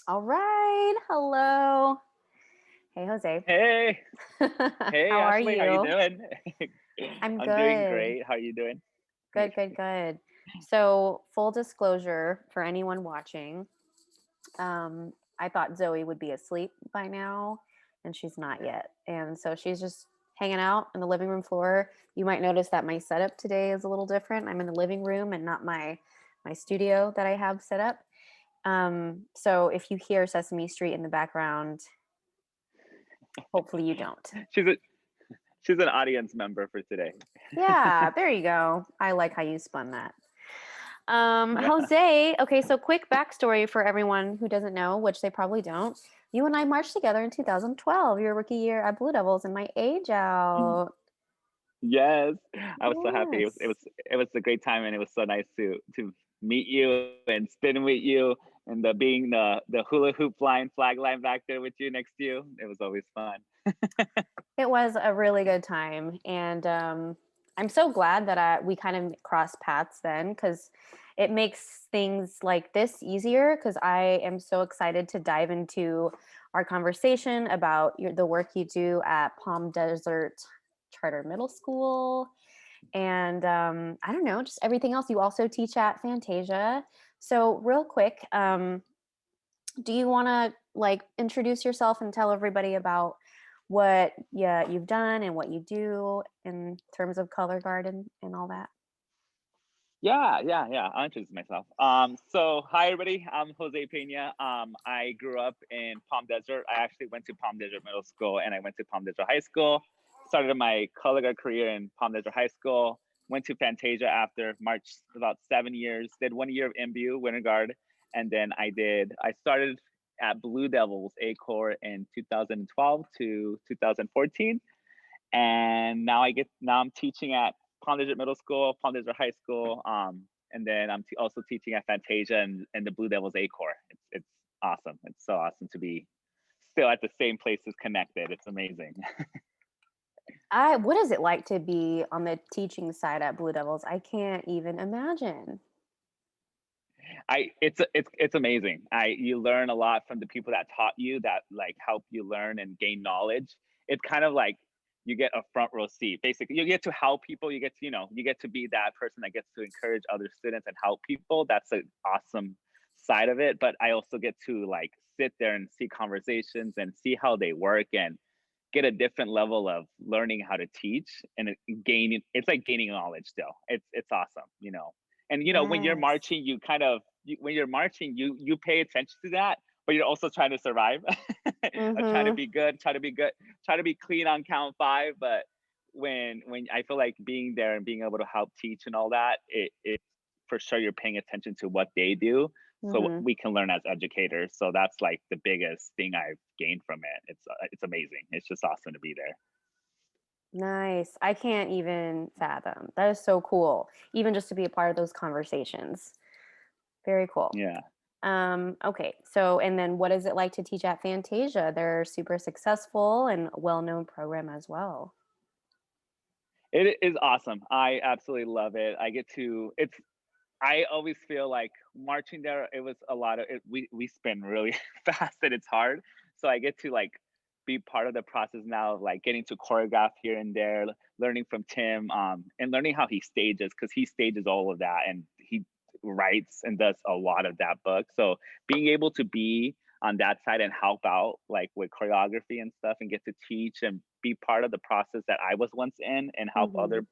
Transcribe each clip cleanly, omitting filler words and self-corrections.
All right. Hello. Hey, Jose. Hey, hey, How are Ashley, how you you? doing? I'm I'm doing good. great. How are you doing? Good, good, good. So, full disclosure for anyone watching, I thought Zoe would be asleep by now, and she's not yet. And so she's just hanging out on the living room floor. You might notice that my setup today is a little different. I'm in the living room and not my studio that I have set up. So if you hear Sesame Street in the background, hopefully you don't. She's a she's an audience member for today. Yeah, there you go. I like how you spun that. Yeah. Jose, okay, so quick backstory for everyone who doesn't know, which they probably don't. You and I marched together in 2012, your rookie year at Blue Devils, and my age Y- out. Yes, I was so happy. Yes. It was a great time, and it was so nice to meet you and spin with you, and being the hula hoop line, flag line back there with you next to you. It was always fun. It was a really good time, and I'm so glad that we kind of crossed paths then, because it makes things like this easier. Because I am so excited to dive into our conversation about the work you do at Palm Desert Charter Middle School, and I don't know, just everything else. You also teach at Fantasia. So, real quick, do you want to like introduce yourself and tell everybody about what you've done and what you do in terms of color guard and all that? Yeah. I'll introduce myself. So hi everybody. I'm Jose Pena. I grew up in Palm Desert. I actually went to Palm Desert Middle School and I went to Palm Desert High School. Started my color guard career in Palm Desert High School. Went to Fantasia after March about 7 years. Did 1 year of MBU Winter Guard, and then I started at Blue Devils A Corps in 2012 to 2014, and now I'm teaching at Palm Desert Middle School, Palm Desert High School, and then I'm also teaching at Fantasia and the Blue Devils A Corps. It's awesome. It's so awesome to be still at the same places connected. It's amazing. I What is it like to be on the teaching side at Blue Devils? I can't even imagine. It's amazing. You learn a lot from the people that taught you, that like help you learn and gain knowledge. It's kind of like you get a front row seat. Basically, you get to help people. You get to, you get to be that person that gets to encourage other students and help people. That's an awesome side of it. But I also get to like sit there and see conversations and see how they work and get a different level of learning how to teach and gaining. It's like gaining knowledge still. It's awesome. And when you're Yes. marching, when you're marching, you pay attention to that, but you're also trying to survive. Trying to Mm-hmm. be good, try to be clean on count five. But when I feel like being there and being able to help teach and all that, it for sure you're paying attention to what they do, so Mm-hmm. we can learn as educators. So that's like the biggest thing I've gained from it. It's amazing. It's just awesome to be there. Nice. I can't even fathom. That is so cool. Even just to be a part of those conversations. Very cool. Yeah. Okay, so and then what is it like to teach at Fantasia? They're super successful and well-known program as well. It is awesome. I absolutely love it. I always feel like marching there, it was a lot of it, we spin really fast and it's hard. So I get to like be part of the process now of like getting to choreograph here and there, learning from Tim, and learning how he stages, because he stages all of that and he writes and does a lot of that book. So being able to be on that side and help out like with choreography and stuff and get to teach and be part of the process that I was once in and help Hmm. other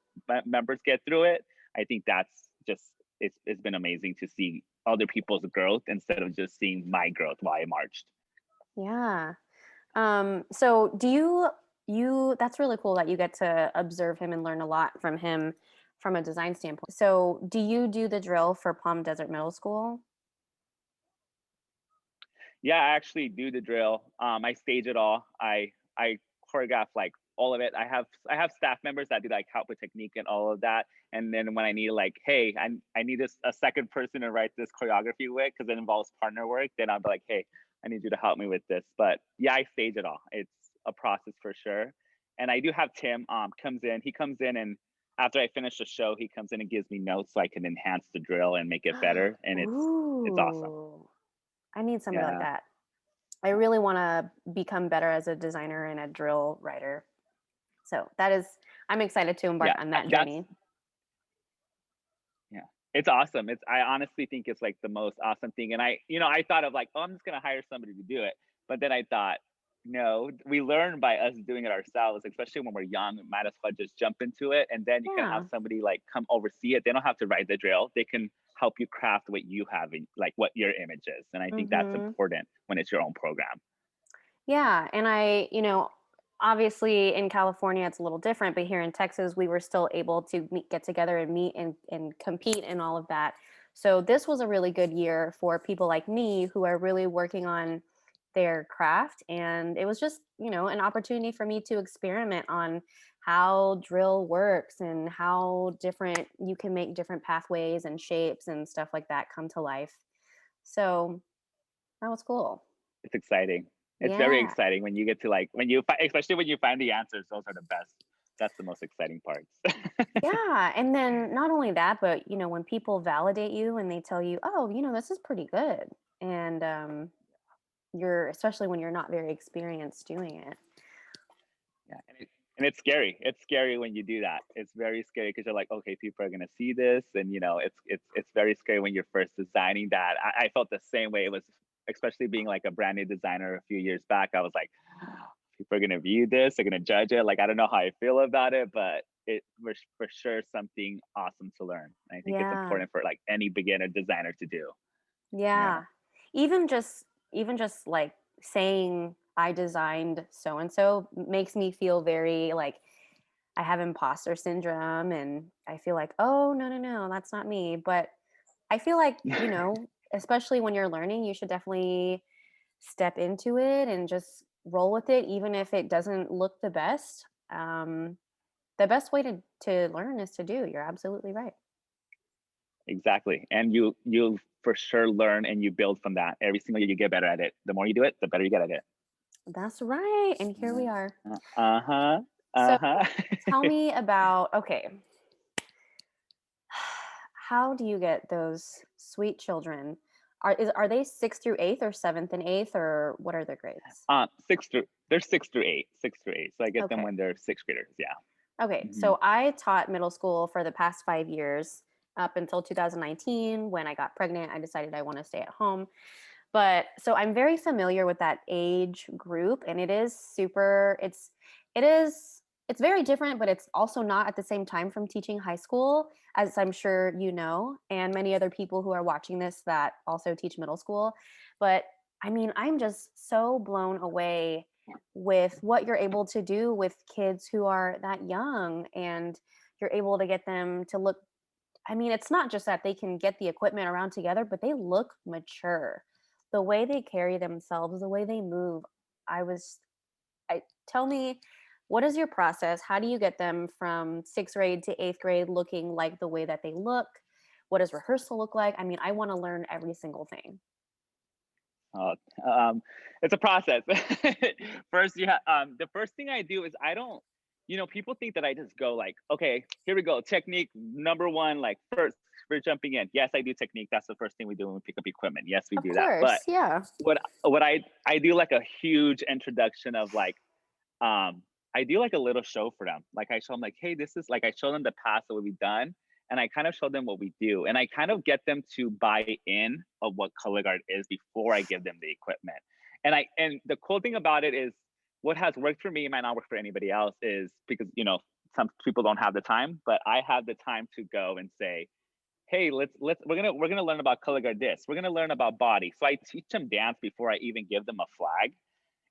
members get through it. I think that's just it's been amazing to see other people's growth instead of just seeing my growth while I marched. Yeah. So do you that's really cool that you get to observe him and learn a lot from him from a design standpoint. So do you do the drill for Palm Desert Middle School? Yeah, I actually do the drill. I stage it all. I choreograph like all of it. I have staff members that do like help with technique and all of that. And then when I need like, hey, I need a second person to write this choreography with because it involves partner work, then I'll be like, hey, I need you to help me with this. But yeah, I stage it all. It's a process for sure. And I do have Tim comes in. He comes in and after I finish the show, he comes in and gives me notes so I can enhance the drill and make it better. And it's awesome. Ooh, I need somebody like Yeah. that. I really want to become better as a designer and a drill writer. So that is, I'm excited to embark Yeah, on that that's journey. yeah, it's awesome. I honestly think it's like the most awesome thing. And I thought of like, oh, I'm just gonna hire somebody to do it. But then I thought, no, we learn by us doing it ourselves, especially when we're young. Might as well just jump into it, and then you can have Yeah. somebody like come oversee it. They don't have to write the drill. They can help you craft what you have in like what your image is. And I think that's Hmm. important when it's your own program. Yeah. And obviously in California it's a little different, but here in Texas, we were still able to get together and meet and compete and all of that. So this was a really good year for people like me who are really working on their craft. And it was just, an opportunity for me to experiment on how drill works and how different you can make different pathways and shapes and stuff like that come to life. So that was cool. It's exciting. It's very Yeah. exciting when you get to like especially when you find the answers. Those are the best. That's the most exciting parts. Yeah, and then not only that, but when people validate you and they tell you, "Oh, this is pretty good," and you're especially when you're not very experienced doing it. Yeah, and it's scary. It's scary when you do that. It's very scary because you're like, okay, people are gonna see this, and it's very scary when you're first designing that. I felt the same way. It was especially being like a brand new designer a few years back. I was like, people are gonna view this, they're gonna judge it. Like I don't know how I feel about it, but it was for sure something awesome to learn. I think it's Yeah, important for like any beginner designer to do. Yeah. yeah. Even just like saying I designed so and so makes me feel very like I have imposter syndrome, and I feel like, oh no no no, that's not me. But I feel like especially when you're learning, you should definitely step into it and just roll with it, even if it doesn't look the best. The best way to learn is to do. You're absolutely right. Exactly. And you'll for sure learn and you build from that. Every single year you get better at it. The more you do it, the better you get at it. That's right. And here we are. Uh-huh. So Uh-huh. tell me about, okay, how do you get those sweet children? Are they sixth through eighth or seventh and eighth, or what are their grades? They're 6 through 8. 6 through 8. So I get them Okay. when they're sixth graders. Yeah. Okay. Hmm. So I taught middle school for the past 5 years up until 2019. When I got pregnant, I decided I want to stay at home. But so I'm very familiar with that age group, and it is super it's very different, but it's also not at the same time from teaching high school, as I'm sure you know, and many other people who are watching this that also teach middle school. But I mean, I'm just so blown away with what you're able to do with kids who are that young, and you're able to get them to look, I mean, it's not just that they can get the equipment around together, but they look mature. The way they carry themselves, the way they move. I was I Tell me, what is your process? How do you get them from 6th grade to 8th grade looking like the way that they look? What does rehearsal look like? I mean, I want to learn every single thing. Uh, um, it's a process. First, the first thing I do is I don't, people think that I just go like, okay, here we go. Technique number one, like first we're jumping in. Yes, I do technique. That's the first thing we do when we pick up equipment. Yes, we Of do that. But course, yeah. what I do like a huge introduction of like I do like a little show for them. Like I show them like, hey, this is like I show them the past of what we've done, and I kind of show them what we do, and I kind of get them to buy in of what color guard is before I give them the equipment. And the cool thing about it is what has worked for me might not work for anybody else is because some people don't have the time, but I have the time to go and say, hey, let's we're gonna learn about color guard this. We're gonna learn about body. So I teach them dance before I even give them a flag,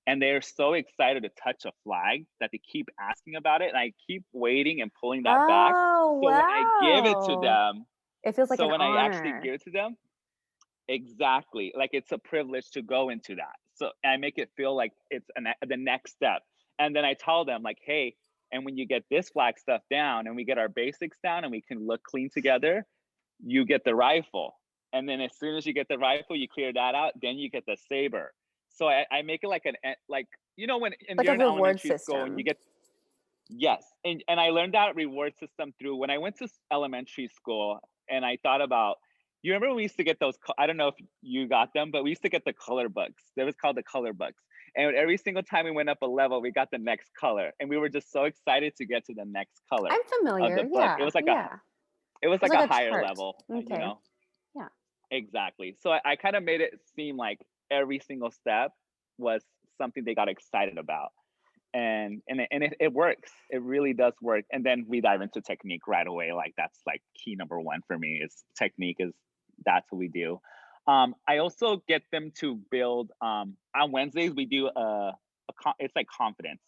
and they're so excited to touch a flag that they keep asking about it, and I keep waiting and pulling that back. Oh, So when I give it to wow. them, It feels like so an when I actually honor. give it to them, exactly, like it's a privilege to go into that. So I make it feel like it's the next step, and then I tell them like, hey, and when you get this flag stuff down, and we get our basics down, and we can look clean together, you get the rifle. And then as soon as you get the rifle, you clear that out, then you get the saber. So I make it like like when Like you're a in reward elementary school and you system. get yes, and I learned that reward system through when I went to elementary school, and I thought about You remember we used to get those, I don't know if you got them, but we used to get the color books. That was called the color books. And every single time we went up a level, we got the next color. And we were just so excited to get to the next color I'm of the familiar. book. Yeah. Yeah. It was It's like like a a higher chart. level, Okay. Yeah. Exactly. So I kind of made it seem like every single step was something they got excited about. And it works. It really does work. And then we dive into technique right away. Like that's like key number one for me is technique is that's what we do. I also get them to build on Wednesdays we do it's like confidence.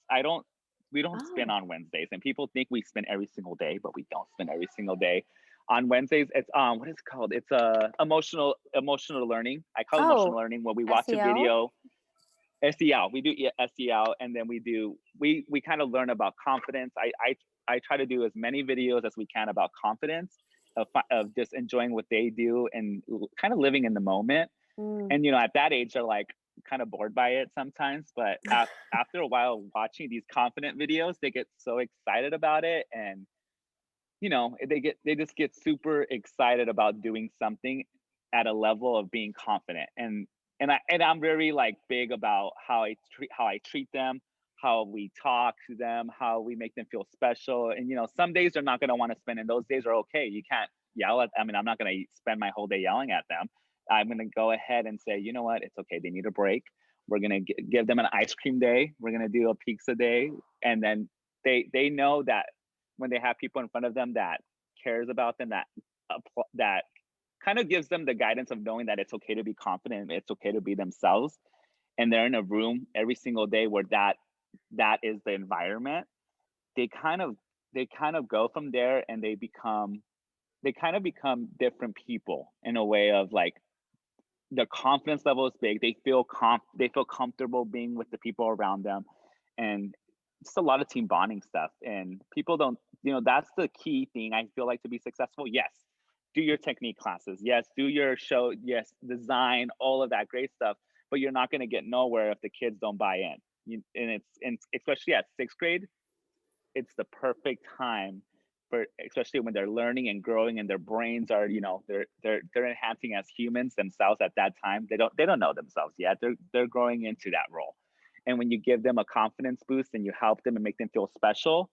We don't spin Oh. on Wednesdays and people think we spin every single day, but we don't spin every single day. On Wednesdays, it's what is it called? It's emotional learning. I call it emotional Oh, learning when we watch a SEL? video. SEL. We do SEL, and then we kind of learn about confidence. I try to do as many videos as we can about confidence, of just enjoying what they do and kind of living in the moment. Mm. And at that age, they're like kind of bored by it sometimes, but after a while watching these confident videos, they get so excited about it, and they just get super excited about doing something at a level of being confident. And I'm very like big about how I treat them, how we talk to them, how we make them feel special. And some days they're not going to want to spend, and those days are okay. You can't yell at, I mean, I'm not going to spend my whole day yelling at them. I'm going to go ahead and say, you know what, it's okay, they need a break. We're going to give them an ice cream day, we're going to do a pizza day. And then they know that when they have people in front of them that cares about them, that kind of gives them the guidance of knowing that it's okay to be confident, it's okay to be themselves, and they're in a room every single day where that is the environment. They kind of go from there, and they kind of become different people in a way of like their confidence level is big. They feel comfortable being with the people around them, and just a lot of team bonding stuff. And people don't, that's the key thing I feel like to be successful. Yes, do your technique classes. Yes, do your show. Yes, design all of that great stuff. But you're not going to get nowhere if the kids don't buy in. And especially at sixth grade, it's the perfect time for, especially when they're learning and growing and their brains are, they're enhancing as humans themselves at that time. They don't know themselves yet. They're growing into that role. And when you give them a confidence boost and you help them and make them feel special,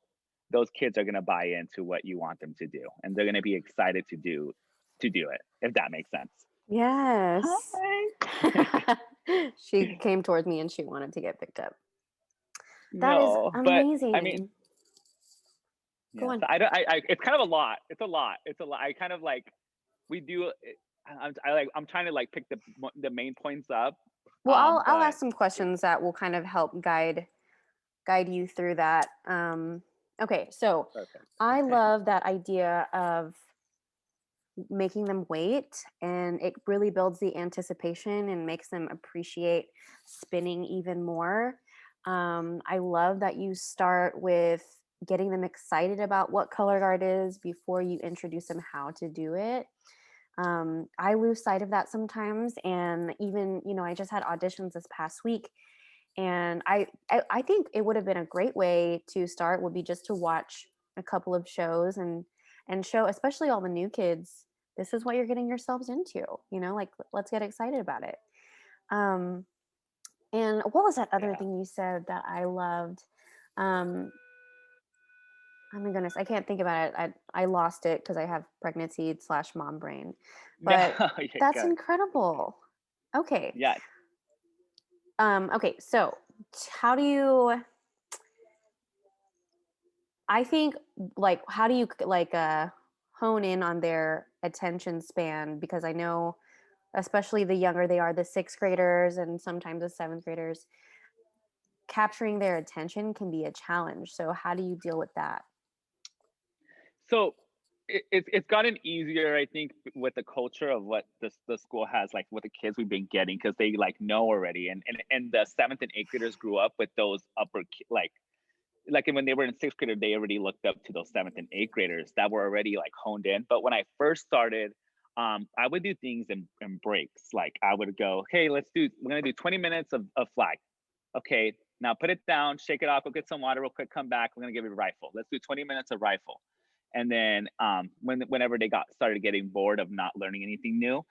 those kids are going to buy into what you want them to do, and they're going to be excited to do it, if that makes sense. Yes. Hi. She came towards me and she wanted to get picked up. That is No, but I mean, amazing. Go yeah. on. So I don't. It's kind of a lot. It's a lot. It's a lot. I kind of like we do. I'm trying to like pick the main points up. Well, I'll But ask some questions that will kind of help guide you through that. Okay, so perfect. I love that idea of making them wait, and it really builds the anticipation and makes them appreciate spinning even more. I love that you start with getting them excited about what color guard is before you introduce them how to do it. I lose sight of that sometimes, and even I just had auditions this past week, and I think it would have been a great way to start would be just to watch a couple of shows and show, especially all the new kids, this is what you're getting yourselves into. Like, let's get excited about it. Um, and what was that other Yeah. thing you said that I loved? Um, oh my goodness, I can't think about it. I lost it because I have pregnancy/mom brain. No, But you're that's good. incredible. Okay. Yeah. Okay. So how do you? I think like how do you like hone in on their attention span? Because I know, especially the younger they are, the sixth graders and sometimes the seventh graders, capturing their attention can be a challenge. So how do you deal with that? So it's gotten easier, I think, with the culture of what the school has, like what the kids we've been getting, because they like know already, and the seventh and eighth graders grew up with those like when they were in sixth grade, they already looked up to those seventh and eighth graders that were already like honed in. But when I first started, I would do things in breaks. Like I would go, hey, we're gonna do 20 minutes of flag. Okay, now put it down, shake it off, go get some water real quick, come back. We're gonna give you a rifle. Let's do 20 minutes of rifle. And then whenever they got started getting bored of not learning anything new,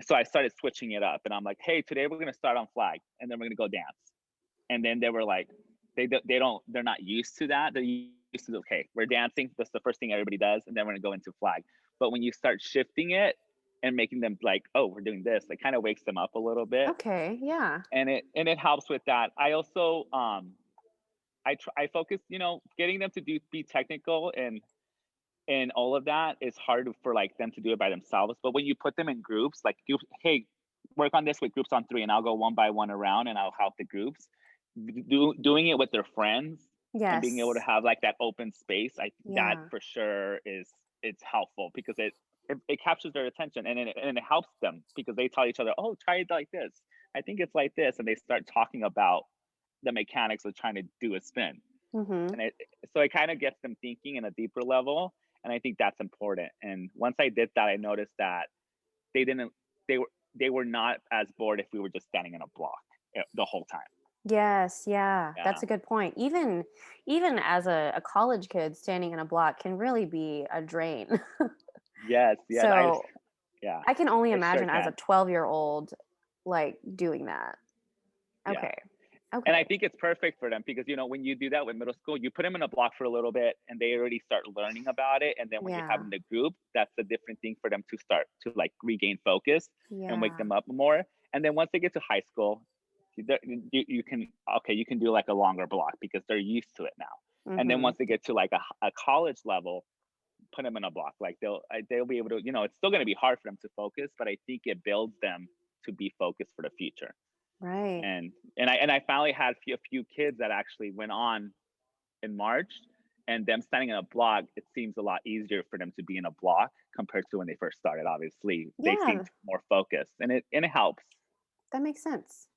so I started switching it up, and I'm like, hey, today we're gonna start on flag, and then we're gonna go dance. And then they were like, they're not used to that. They're used to, okay, we're dancing. That's the first thing everybody does, and then we're gonna go into flag. But when you start shifting it and making them like, oh, we're doing this, it kind of wakes them up a little bit, Okay, yeah. and it helps with that. I also I focus, getting them to be technical and all of that is hard for like them to do it by themselves. But when you put them in groups, like hey, work on this with groups on three, and I'll go one by one around, and I'll help the groups. Doing it with their friends and being able to Yes. have like that open space, that Yeah. for sure it's helpful because it captures their attention, and it helps them because they tell each other, oh, try it like this. I think it's like this, and they start talking about the mechanics of trying to do a spin, Mhm. and so it kind of gets them thinking in a deeper level, and I think that's important. And once I did that, I noticed that they didn't they were not as bored if we were just standing in a block the whole time. Yes, yeah, Yeah. that's a good point. Even as a college kid, standing in a block can really be a drain. Yes, yes. So, Yeah, I can only it sure imagine as a can. 12-year-old, like, doing that. Yeah. Okay. And Okay. I think it's perfect for them because, when you do that with middle school, you put them in a block for a little bit and they already start learning about it. And then when you have Yeah. them in the group, that's a different thing for them to start to like regain focus and wake Yeah. them up more. And then once they get to high school, you can, okay, you can do like a longer block because they're used to it now. And then Mhm. once they get to like a college level, put them in a block. Like they'll be able to, it's still going to be hard for them to focus, but I think it builds them to be focused for the future. Right. And I finally had a few kids that actually went on in March, and them standing in a block, it seems a lot easier for them to be in a block compared to when they first started. Obviously, they seemed Yeah, more focused, and it helps. that makes sense.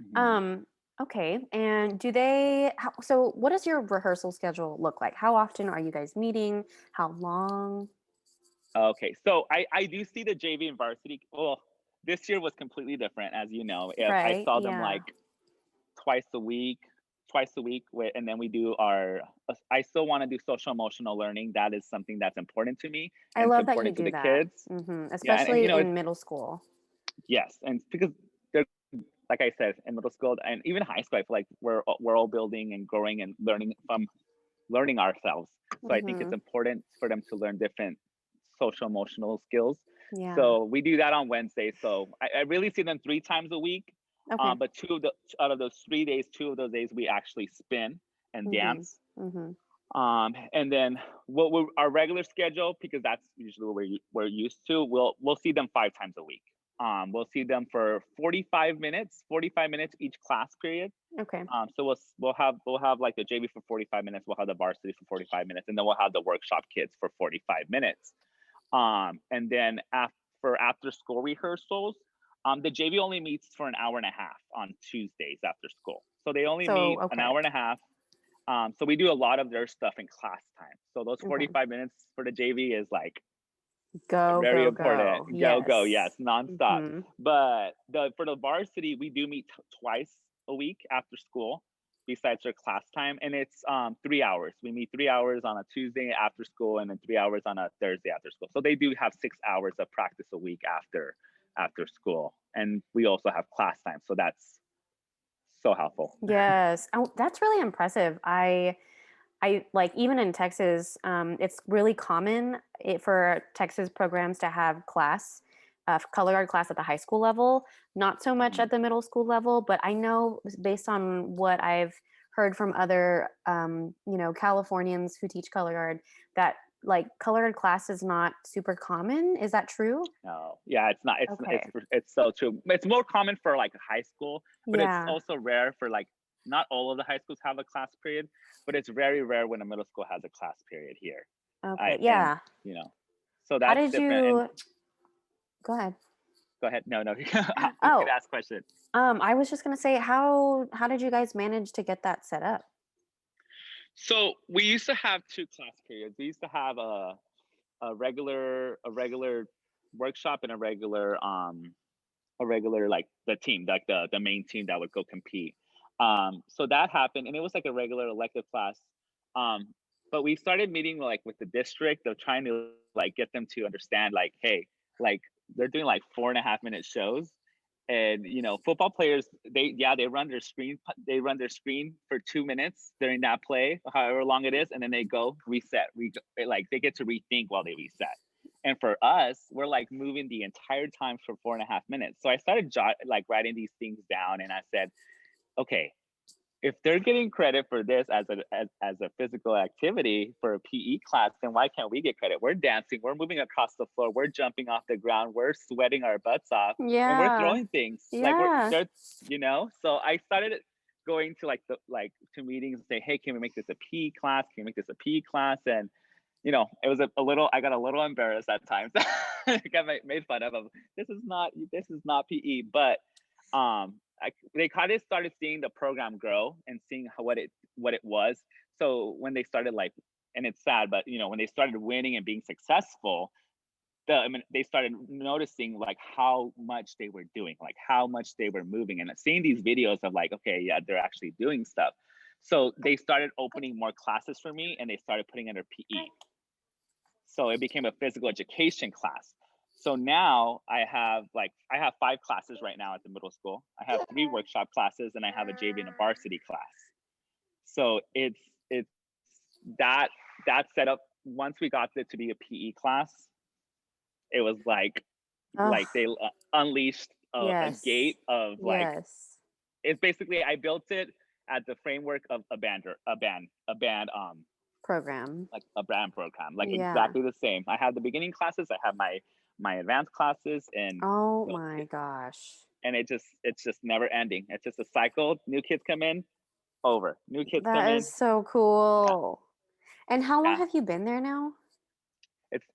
Mhm. Um, okay, and do they so what does your rehearsal schedule look like? How often are you guys meeting? How long? Okay, so I do see the JV and varsity. Well, this year was completely different, as you know. I Right, saw them yeah. like twice a week, and then we do our. I still want to do social emotional learning. That is something that's important to me, I and it's love that you important to do the that. kids. Yeah, and Especially in middle school. yes, and because they're, like I said, in middle school and even high school, I feel like we're all building and growing and learning from learning ourselves. So I think it's Mhm. important for them to learn different social emotional skills. Yeah. So we do that on Wednesdays. So I really see them 3 times a week. Okay. But out of those 3 days, 2 of those days we actually spin and Mhm. dance. Mhm. And then our regular schedule, because that's usually what we're used to. We'll see them 5 times a week. We'll see them for 45 minutes each class period. Okay. So we'll have like the JV for 45 minutes. We'll have the varsity for 45 minutes, and then we'll have the workshop kids for 45 minutes. And then for after school rehearsals, the JV only meets for an hour and a half on Tuesdays after school. So they only So, meet an okay. hour and a half. So we do a lot of their stuff in class time. So those Okay. 45 minutes for the JV is like Go, very go, important. go. Go, Yes. yes, nonstop. Mhm. But for the varsity, we do meet twice a week after school, besides their class time, and it's 3 hours. We meet 3 hours on a Tuesday after school, and then 3 hours on a Thursday after school. So they do have 6 hours of practice a week after school, and we also have class time. So that's so helpful. Yes. Oh, that's really impressive. I like even in Texas, it's really common for Texas programs to have color guard class at the high school level. Not so much Mhm. at the middle school level, but I know based on what I've heard from other, Californians who teach color guard that like color guard class is not super common. Is that true? No, yeah, it's not. Okay. It's so true. It's more common for like high school, but it's Yeah. also rare for like not all of the high schools have a class period, but it's very rare when a middle school has a class period here. Okay. I and Yeah. you know, so How that's did different. And you go ahead? go ahead. No, no, you could Oh, ask question. I was just gonna say, how did you guys manage to get that set up? So we used to have two class periods. We used to have a regular workshop and a regular like the team, like the main team that would go compete. So that happened, and it was like a regular elective class. Um, but we started meeting like with the district of trying to like get them to understand like, hey, like they're doing like 4.5 minute shows, and football players, they run their screen for 2 minutes during that play, however long it is, and then they go reset. Like they get to rethink while they reset. And for us, we're like moving the entire time for 4.5 minutes. So I started like writing these things down, and I said, okay, if they're getting credit for this as a physical activity for a PE class, then why can't we get credit? We're dancing, we're moving across the floor, we're jumping off the ground, we're sweating our butts off, and we're Yeah. throwing things like we're Yeah. there, So I started going to to meetings and say, hey, can we make this a PE class? Can we make this a PE class? And it was a little. I got a little embarrassed at times. I got made fun of. This is not PE, but they kind of started seeing the program grow and seeing what it was. So when they started and it's sad, but when they started winning and being successful, they started noticing like how much they were doing, like how much they were moving, and seeing these videos of like, okay, yeah, they're actually doing stuff. So they started opening more classes for me, and they started putting under PE. So it became a physical education class. So now I have 5 classes right now at the middle school. I have 3 workshop classes, and I have a JV and a varsity class. So it's that setup. Once we got it to be a PE class, it was like Oh, they unleashed a yes. gate of like, Yes. it's basically, I built it at the framework of a band Program. like a brand program, like Yeah. exactly the same. I have the beginning classes, I have my advanced classes, and Oh my gosh. it's just never ending. It's just a cycle. New kids come in, over. New kids come That is in. so Yeah, cool. And how long yeah. have you been there now?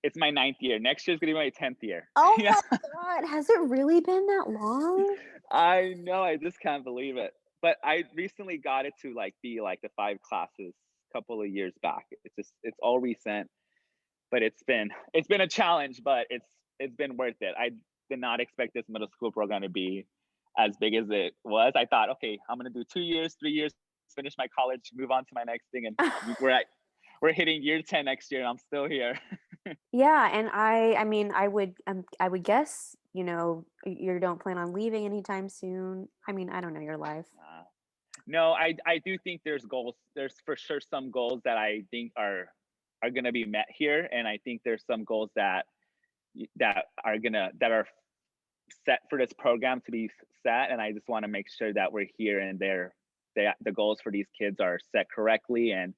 It's my 9th year. Next year's gonna be my 10th year. Oh Yeah, my God. Has it really been that long? I know. I just can't believe it. But I recently got it to like be like the 5 classes a couple of years back. It's all recent, but it's been a challenge, but it's been worth it. I did not expect this middle school program to be as big as it was. I thought, okay, I'm gonna do 2 years, 3 years, finish my college, move on to my next thing, and we're hitting year 10 next year, and I'm still here. Yeah, and I mean, I would guess, you don't plan on leaving anytime soon. I mean, I don't know your life. Uh, no, I do think there's goals. There's for sure some goals that I think are gonna be met here, and I think there's some goals that are set for this program to be set, and I just want to make sure that we're here and the goals for these kids are set correctly, and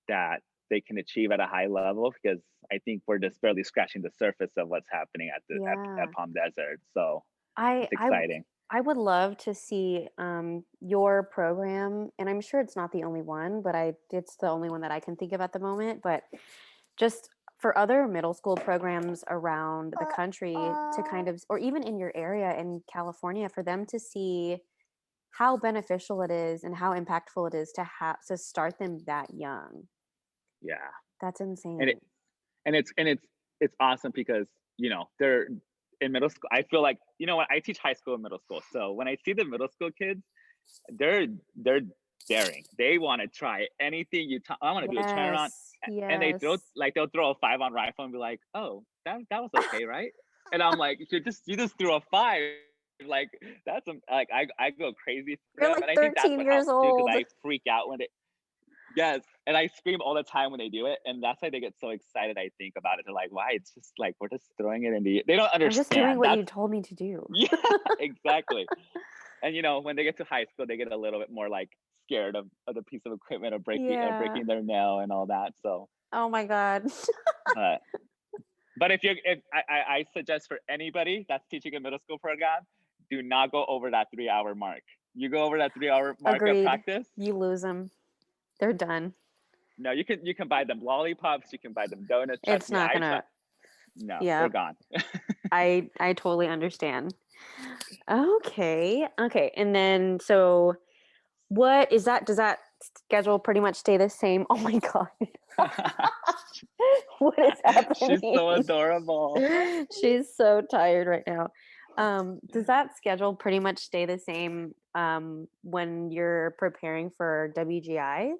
that they can achieve at a high level, because I think we're just barely scratching the surface of what's happening at Yeah. Palm Desert. So I it's I w- exciting. I would love to see your program, and I'm sure it's not the only one, but it's the only one that I can think of at the moment. But just for other middle school programs around the country to kind of, or even in your area in California, for them to see how beneficial it is and how impactful it is to start them that young. Yeah, That's and insane. it's awesome because they're in middle school. I feel like, what, I teach high school and middle school, so when I see the middle school kids, they're daring. They want to try anything. I want to do a turnaround, Yes. and Yes. they'll throw a 5 on rifle and be like, "Oh, that was okay, right?" And I'm like, "You just threw a 5." Like like I go crazy for You're them, like and I think that's 13 what years helps too, because old. I freak out when they. Yes, and I scream all the time when they do it, and that's why they get so excited. I think about it. They're like, "Why? It's just like we're just throwing it in the." They don't I'm just doing understand. what you That's told me to do. yeah, exactly. And when they get to high school, they get a little bit more like scared of the piece of equipment, of Yeah. breaking their nail and all that. So, Oh my God. but if I suggest for anybody that's teaching a middle school program, do not go over that 3 hour mark. You go over that 3 hour mark of Agreed. practice. You lose them. They're done. No, you can buy them lollipops, you can buy them donuts. Trust It's me, not I try. gonna. No, they're Yeah. gone. I totally understand. Okay. Okay. And then so what is that? Does that schedule pretty much stay the same? Oh my God. What is She's so happening? adorable. She's so tired right now. Does that schedule pretty much stay the same when you're preparing for WGI?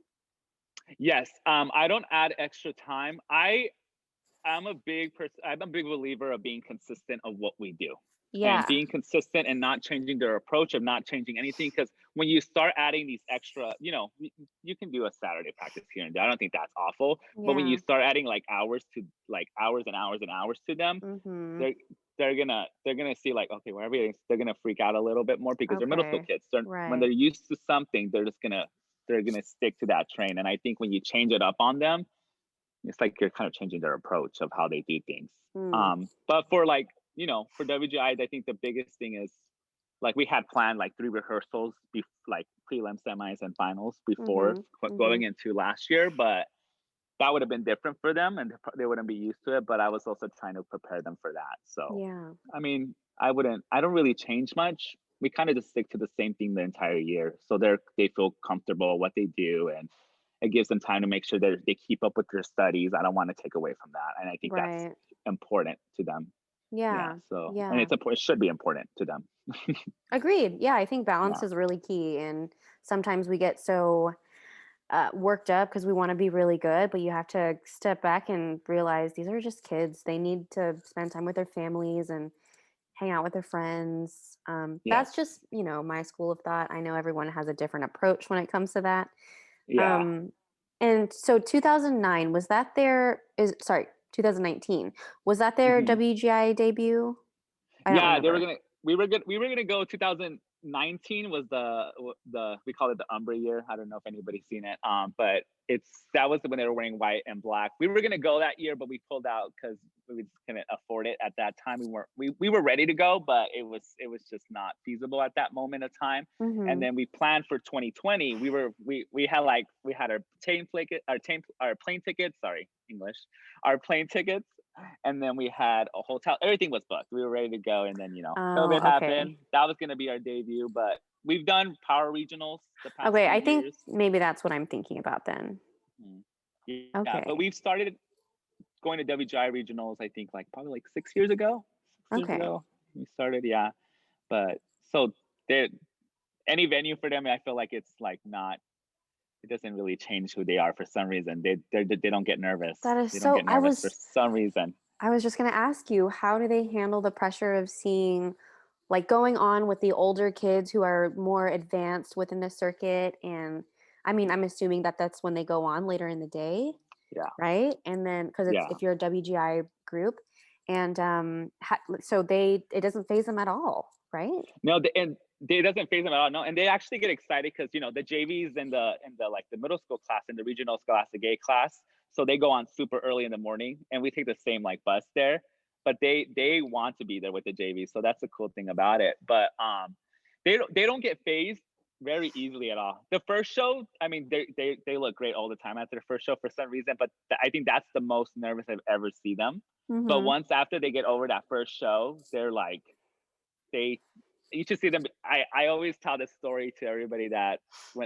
Yes, I don't add extra time. I'm a big person. I'm a big believer of being consistent of what we do, and Yeah. being consistent and not changing their approach of not changing anything. Because when you start adding these extra, you can do a Saturday practice here and there. I don't think that's awful. But when you Yeah. start adding like hours to like hours and hours and hours to them, Mhm. they're they're gonna see like, okay, wherever it is, they're gonna freak out a little bit more because they're middle school Okay. kids. When they're Right. used to something, they're gonna stick to that train. And I think when you change it up on them, it's like you're kind of changing their approach of how they do things. Mm. But for like, for WGI, I think the biggest thing is like we had planned like 3 rehearsals, like prelim, semis, and finals before Mhm. going Mhm. into last year, but that would have been different for them and they wouldn't be used to it. But I was also trying to prepare them for that. So, Yeah. I mean, I don't really change much. We kind of just stick to the same thing the entire year. So they feel comfortable what they do, and it gives them time to make sure that they keep up with their studies. I don't want to take away from that. And I think that's Right. important to them. Yeah. Yeah. So, and Yeah. it's important, it should be important to them. Agreed. Yeah, I think balance Yeah. is really key, and sometimes we get so worked up because we want to be really good, but you have to step back and realize these are just kids. They need to spend time with their families and hang out with their friends. Yes. That's just, my school of thought. I know everyone has a different approach when it comes to that. Yeah. Um, and so 2009, was that their, 2019, was that their Hmm. WGI debut? I don't Yeah, they were remember. gonna we were gonna go 2019 was the we call it the Umbra year. I don't know if anybody's seen it. But that was when they were wearing white and black. We were gonna go that year, but we pulled out because we just couldn't afford it at that time. We were ready to go, but it was just not feasible at that moment of time. And Hmm. then we planned for 2020. We had our plane tickets, sorry, English, our plane tickets, and then we had a hotel. Everything was booked. We were ready to go, and then Oh, COVID okay. happened. That was going to be our debut, but we've done power regionals the past Okay, few I think years. maybe that's what I'm thinking about then. Mhm. Yeah, but Okay. we've started going to WGI regionals. I think like probably like 6 years ago. 6 years Okay. ago we started. Yeah, but so they any venue for them, I feel like it's like not. It doesn't really change who they are for some reason. They don't get nervous. That is They don't so get nervous for some reason. I was just going to ask you, how do they handle the pressure of seeing, like, going on with the older kids who are more advanced within the circuit? And I mean, I'm assuming that that's when they go on later in the day, Yeah, right? And then because it's yeah. if you're a WGI group, and it doesn't phase them at all, right? No, and it doesn't phase them at all. No, and they actually get excited because the JVs and the like the middle school class and the regional scholastic A class, so they go on super early in the morning, and we take the same like bus there. But they want to be there with the JVs, so that's the cool thing about it. But they don't get phased very easily at all. The first show, I mean, they look great all the time after the first show for some reason, but I think that's the most nervous I've ever seen them. But Mm-hmm. once after they get over that first show, they're like they you should see them. I always tell this story to everybody that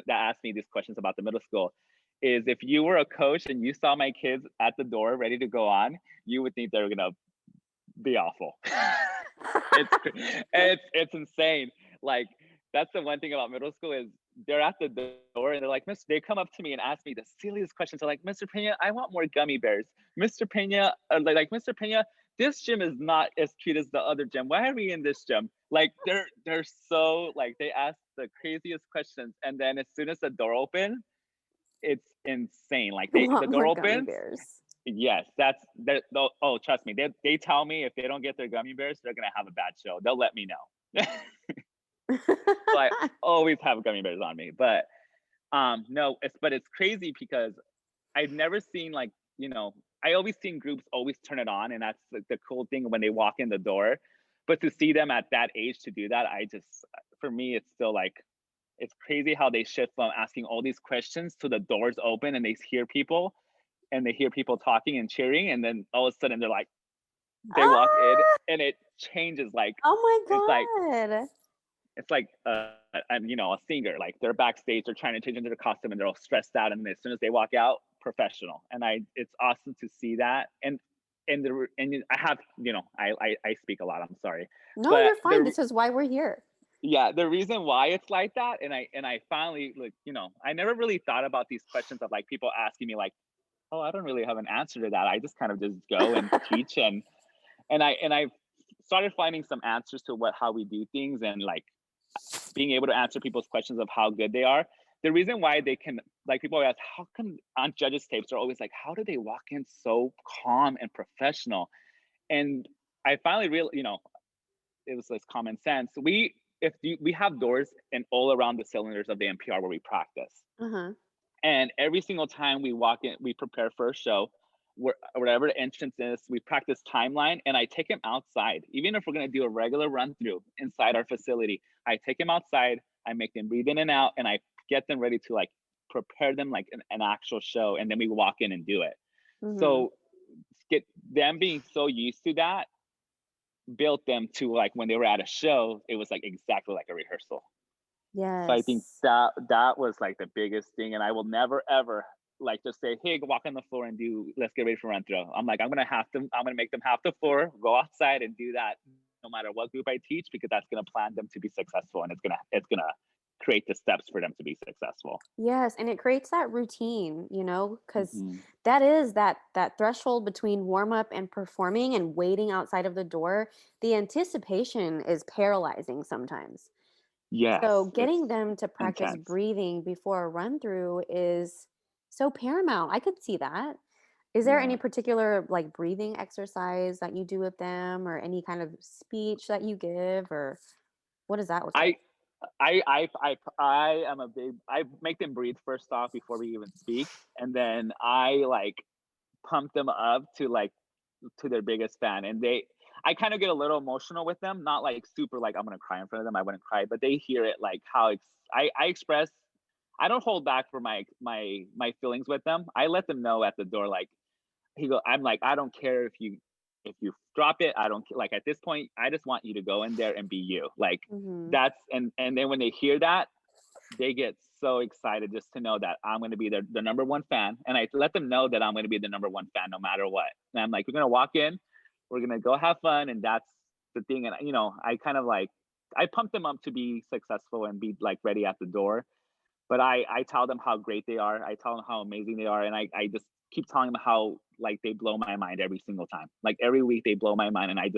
asks me these questions about the middle school. Is if you were a coach and you saw my kids at the door ready to go on, you would think they were gonna be awful. It's insane. Like that's the one thing about middle school is they're at the door and they're like, Mister. They come up to me and ask me the silliest questions. They're like, Mr. Pena, I want more gummy bears. Mr. Pena, Mr. Pena, this gym is not as cute as the other gym. Why are we in this gym? Like they're so like they ask the craziest questions, and then as soon as the door opens, it's insane. Like the Want door more gummy opens. bears. Yes, oh, trust me. They tell me if they don't get their gummy bears, they're gonna have a bad show. They'll let me know. So I always have gummy bears on me. But no, it's crazy because I've never seen like, I always seen groups always turn it on, and that's like the cool thing when they walk in the door. But to see them at that age to do that, for me, it's still like it's crazy how they shift from asking all these questions to the doors open and they hear people talking and cheering, and then all of a sudden they're like they walk in Ah! and it changes like Oh it's like my god. it's like a singer, like they're backstage, they're trying to change into their costume and they're all stressed out, and then as soon as they walk out, professional. And it's awesome to see that. And I have, I speak a lot, I'm sorry, No, but you're fine. This is why we're here. Yeah, the reason why it's like that, and I finally like, I never really thought about these questions of like people asking me like, oh, I don't really have an answer to that. I just kind of just go and teach, and I started finding some answers to what how we do things, and like being able to answer people's questions of how good they are. The reason why they can, like, people ask, how come on judges tapes are always like, how do they walk in so calm and professional? And I finally real, it was this common sense. We have doors and all around the cylinders of the NPR where we practice. Uh-huh. And every single time we walk in, we prepare for a show, wherever the entrance is, we practice timeline, and I take him outside. Even if we're gonna do a regular run through inside our facility, I take him outside, I make them breathe in and out, and I get them ready to like prepare them like an actual show, and then we walk in and do it. Mhm. So get them being so used to that built them to like when they were at a show, it was like exactly like a rehearsal. So I think Yes. that was like the biggest thing, and I will never ever like just say, "Hey, go walk on the floor and do. Let's get ready for run throw." I'm like, I'm gonna have to. I'm gonna make them half the floor, go outside and do that, no matter what group I teach, because that's gonna plan them to be successful, and it's gonna create the steps for them to be successful. Yes, and it creates that routine, because Hmm. that is that threshold between warm up and performing and waiting outside of the door. The anticipation is paralyzing sometimes. So Yes, getting it's them to practice intense. breathing before a run through is so paramount. I could see that. Is there any Yeah, particular like breathing exercise that you do with them or any kind of speech that you give or what does that look like? I I am a big. I make them breathe first off before we even speak, and then I like pump them up to their biggest fan, and I kind of get a little emotional with them, not like super like I'm gonna cry in front of them. I wouldn't cry, but they hear it like I express. I don't hold back for my feelings with them. I let them know at the door like I'm like, I don't care if you drop it. I don't like at this point. I just want you to go in there and be you. Like Mhm. that's and then when they hear that, they get so excited just to know that I'm going to be the number one fan. And I let them know that I'm going to be the number one fan no matter what. And I'm like, we're going to walk in, we're going to go have fun. And that's the thing. And, I kind of like, I pump them up to be successful and be like ready at the door. But I tell them how great they are. I tell them how amazing they are. And I just keep telling them how like they blow my mind every single time. Like every week they blow my mind. And I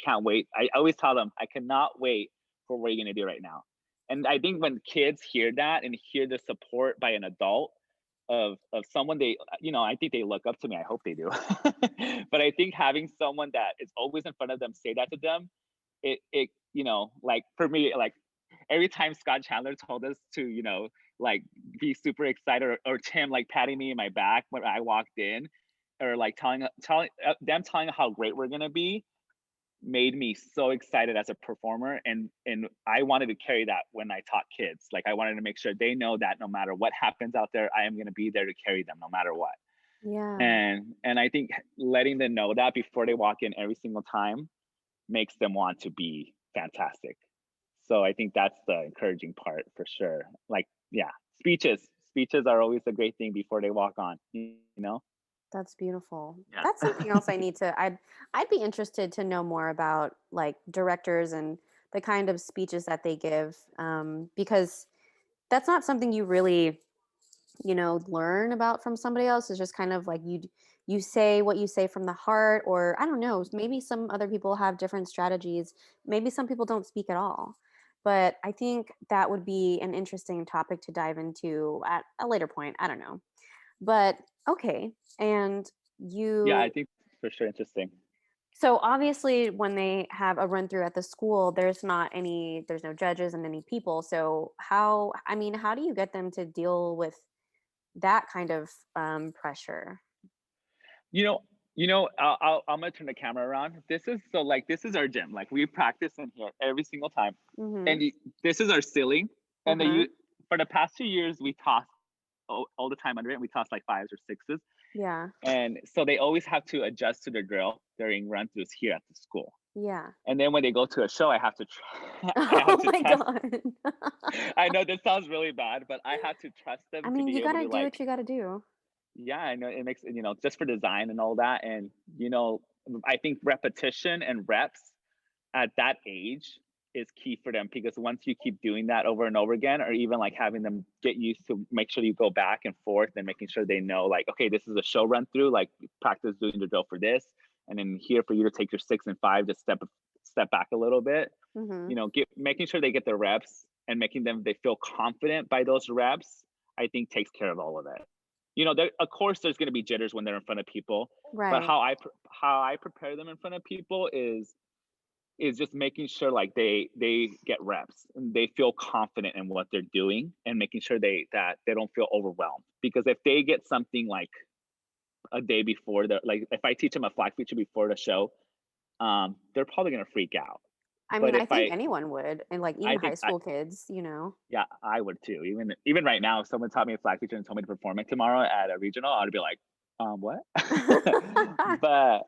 can't wait. I always tell them, I cannot wait for what you're going to do right now. And I think when kids hear that and hear the support by an adult of someone I think they look up to me. I hope they do. But I think having someone that is always in front of them say that to them, like for me, like every time Scott Chandler told us to, like be super excited, or Tim like patting me in my back when I walked in, or like telling how great we're gonna be, made me so excited as a performer, and I wanted to carry that when I taught kids. Like I wanted to make sure they know that no matter what happens out there, I am going to be there to carry them no matter what. Yeah. And I think letting them know that before they walk in every single time makes them want to be fantastic. So I think that's the encouraging part for sure. Like, yeah, speeches are always a great thing before they walk on, you know? That's beautiful. Yeah. That's something else I need to I'd be interested to know more about like directors and the kind of speeches that they give because that's not something you really, learn about from somebody else. It's just kind of like you say what you say from the heart or I don't know, maybe some other people have different strategies. Maybe some people don't speak at all. But I think that would be an interesting topic to dive into at a later point. I don't know. But okay. And Yeah, you I think for sure interesting. so obviously when they have a run through at the school, there's no judges and any people. So how do you get them to deal with that kind of pressure? You know, I'm gonna turn the camera around. This is our gym. Like we practice in here every single time, Mhm. and this is our ceiling. And Uh-huh. for the past 2 years, we toss all the time under it. And we toss like fives or sixes, Yeah. and so they always have to adjust to the drill during run throughs here at the school. Yeah. And then when they go to a show, I have to try, I have Oh to my test. god. I know this sounds really bad, but I have to trust I them to mean, be you able gotta to do like, what you gotta do. yeah, I know it makes just for design and all that. And I think repetition and reps at that age is key for them, because once you keep doing that over and over again, or even like having them get used to make sure you go back and forth and making sure they know like, okay, this is a show run through, like practice doing the drill for this, and then here for you to take your 6 and 5, just step back a little bit, Mm-hmm. you know, get making sure they get their reps and making them they feel confident by those reps, I think takes care of all of it. You know, there, of course there's going to be jitters when they're in front of people, but Right. how I prepare them in front of people is just making sure like they get reps and they feel confident in what they're doing, and making sure they don't feel overwhelmed, because if they get something like a day before, the like if I teach them a flag feature before the show, they're probably going to freak out. I But mean, if I think anyone would, and like even I high think school kids, you know. yeah, I would too. Even right now, if someone taught me a flag feature and told me to perform it tomorrow at a regional, I'd be like, what? but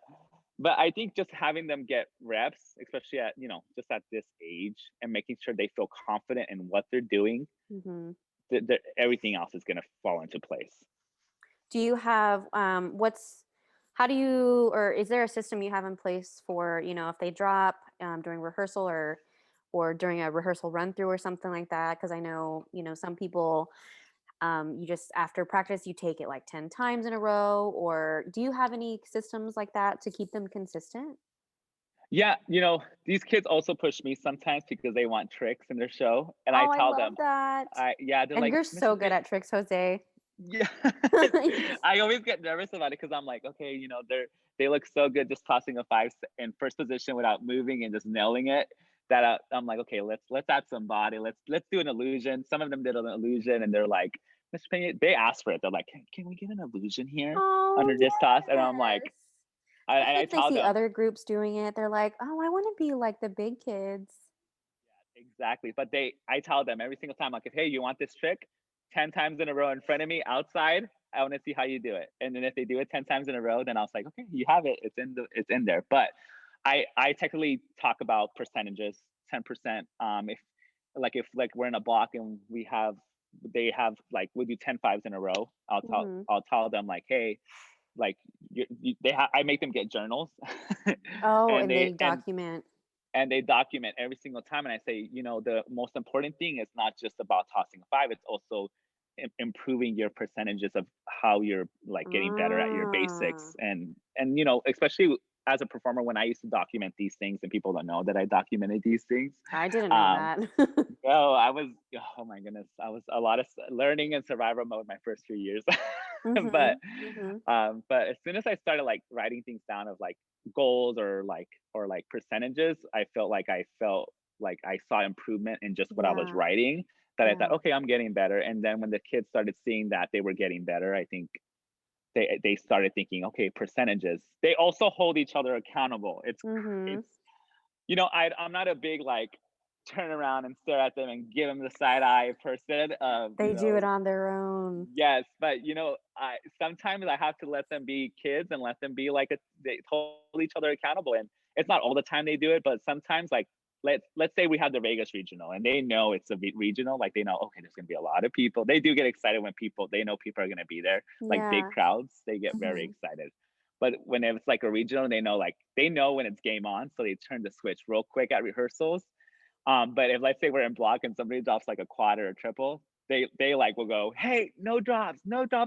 but I think just having them get reps, especially at, you know, just at this age, and making sure they feel confident in what they're doing, Hmm. everything else is going to fall into place. Do you have how do you, or is there a system you have in place for, you know, if they drop during rehearsal, or during a rehearsal run through or something like that? Because I know, you know, some people, you just after practice you take it like 10 times in a row, or do you have any systems like that to keep them consistent? Yeah, you know, these kids also push me sometimes because they want tricks in their show, and I Oh, I tell love them, that. they're And like, you're Mr. so good Payne, at tricks, Jose. yeah. I always get nervous about it because I'm like, okay, you know, they look so good just tossing a five in first position without moving and just nailing it. That I'm like, okay, let's add some body. Let's do an illusion. Some of them did an illusion, and they're like, Mr. Payne, they asked for it. They're like, can we get an illusion here Oh, under this toss? And I'm like, yes. Especially I if they tell see them other groups doing it, they're like, "Oh, I want to be like the big kids." exactly, but I tell them every single time, like, if hey, you want this trick 10 times in a row in front of me outside, I want to see how you do it. And then if they do it 10 times in a row, then I was like, okay, you have it. It's in there. But I technically talk about percentages, 10%. If like we're in a block and they have like we do 10 5s in a row, Hmm. I'll tell them like, hey, like I make them get journals, Oh, and and they document. they document every single time. And I say, you know, the most important thing is not just about tossing a five, it's also improving your percentages of how you're like getting better at your Ah, basics. And you know, especially as a performer, when I used to document these things and people don't know that I documented these things. I didn't know um that. I was, oh my goodness, I was a lot of learning in survival mode my first few years. but Mhm. Mhm. but as soon as I started like writing things down of like goals, or like percentages, I felt like I saw improvement in just what I was Yeah. writing, that I thought, Yeah. okay, I'm getting better. And then when the kids started seeing that they were getting better, I think they started thinking, okay, percentages. They also hold each other accountable. Mhm. It's you know, I'm not a big like turn around and stare at them and give them the side eye person. You They do it know, on their own. yes, but you know, I sometimes I have to let them be kids and let them be like they hold each other accountable. And it's not all the time they do it, but sometimes like let's say we have the Vegas regional and they know it's a regional, like they know, okay, there's gonna be a lot of people. They do get excited when they know people are gonna be there, like big Yeah. crowds, they get very Mhm. excited. But when it's like a regional, they know when it's game on, so they turn the switch real quick at rehearsals. But if let's say we're in block and somebody drops like a quad or a triple, they like will go, hey, no drops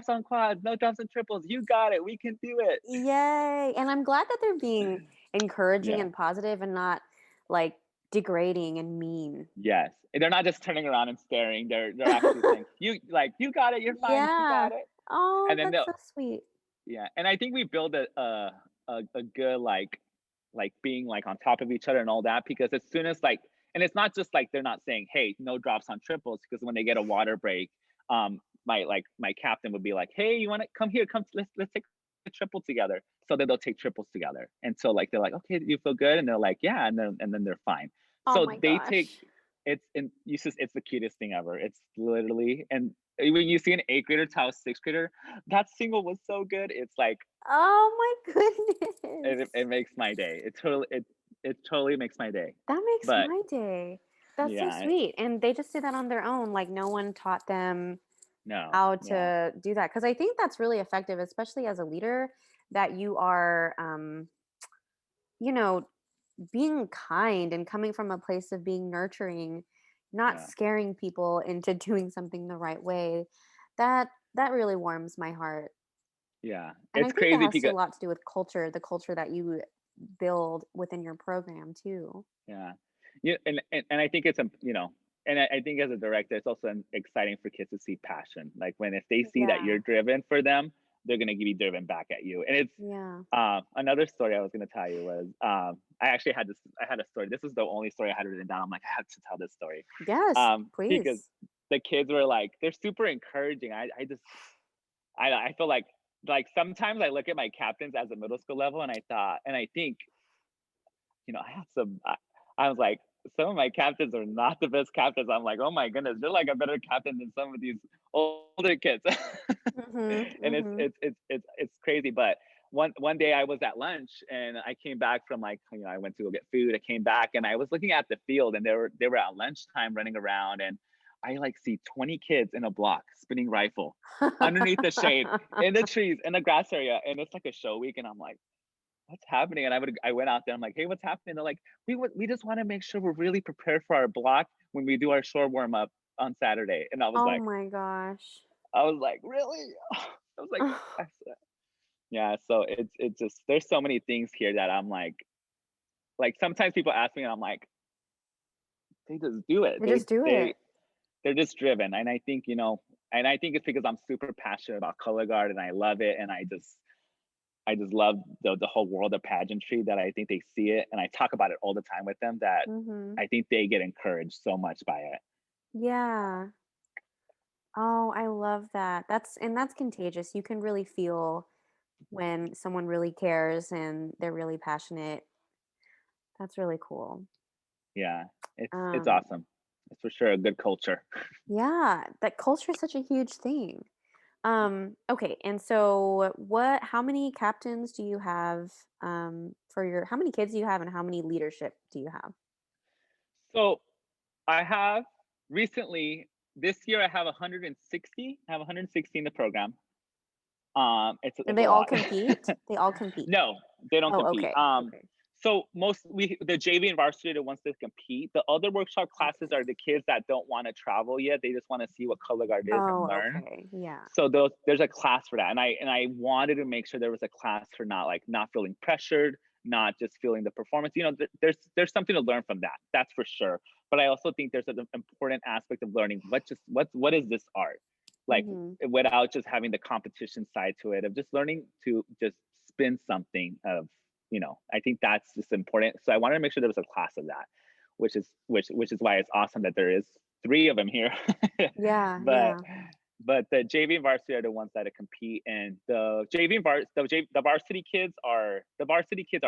on quads, no drops on triples. You got it. We can do it. Yay. And I'm glad that they're being encouraging Yeah. and positive and not like degrading and mean. Yes. And they're not just turning around and staring. They're actually saying, you got it, you're fine, you Yeah. got it. Oh, And then that's they'll so sweet. yeah. And I think we build a good like being like on top of each other and all that, because as soon as like, and it's not just like they're not saying hey, no drops on triples, because when they get a water break, my captain would be like, hey, you want to come here, come, let's take a triple together. So then they'll take triples together, and so like they're like, okay, do you feel good? And they're like, yeah. And then they're fine. Oh So my they take gosh. it's the cutest thing ever. It's literally, and when you see an eighth grader tell a sixth grader that single was so good, it's like Oh my goodness. it makes my day. It totally makes my day. That makes But my day. That's so yeah, sweet. And they just did that on their own. Like no one taught them no, how yeah, to do that. Because I think that's really effective, especially as a leader, that you are, you know, being kind and coming from a place of being nurturing, not Yeah, scaring people into doing something the right way. That really warms my heart. yeah. And I It's think it crazy has to a because lot to do with culture, the culture that you build within your program too. yeah, yeah, and I think it's and I think as a director, it's also exciting for kids to see passion. Like when if they see that you're Yeah. driven for them, they're gonna be driven back at you. And it's Yeah. another story I was gonna tell you was I actually had this. I had a story. This is the only story I had written down. I'm like, I have to tell this story Yes, because please. the kids were like, they're super encouraging. I just I feel like sometimes I look at my captains as a middle school level, and I thought and I think I had some. I was like, some of my captains are not the best captains. I'm like, oh my goodness, they're like a better captain than some of these older kids, Mhm. and Mhm. it's crazy. But one day I was at lunch and I came back from I went to go get food. I came back and I was looking at the field and they were at lunchtime running around and I like see 20 kids in a block spinning rifle underneath the shade in the trees in the grass area and it's like a show week and I'm like what's happening? And I went out there. I'm like, hey, what's happening? They're like, we just want to make sure we're really prepared for our block when we do our shore warm up on Saturday. And Oh my gosh. I was like, really? I was like, yeah. So it's just there's so many things here that I'm like sometimes people ask me, and I'm like, they just do it. They just do it. They're just driven, and and I think it's because I'm super passionate about color guard, and I love it, and I just love the whole world of pageantry that I think they see it, and I talk about it all the time with them that Mhm. I think they get encouraged so much by it. Yeah. Oh, I love that. That's contagious. You can really feel when someone really cares and they're really passionate. That's really cool. Yeah, it's Um, awesome. It's for sure a good culture. yeah, that culture is such a huge thing. Okay, and so how many captains do you have for your how many kids do you have and how many leadership do you have? So I have recently this year I have 160. I have 160 in the program. And It's a they all lot. compete? They all compete. No, they don't Oh, compete. okay. Okay. So the JV and varsity are the ones that compete. The other workshop classes Okay. are the kids that don't want to travel yet. They just want to see what color guard is and Oh, learn. okay. Yeah. So there's a class for that, and I wanted to make sure there was a class for not feeling pressured, not just feeling the performance. There's something to learn from that. That's for sure. But I also think there's an important aspect of learning what is this art like Mhm. without just having the competition side to it of just learning to just spin something of I think that's just important. So I wanted to make sure there was a class of that, which is why it's awesome that there is three of them here. Yeah, but yeah. but the JV and varsity are the ones that compete, and the varsity kids are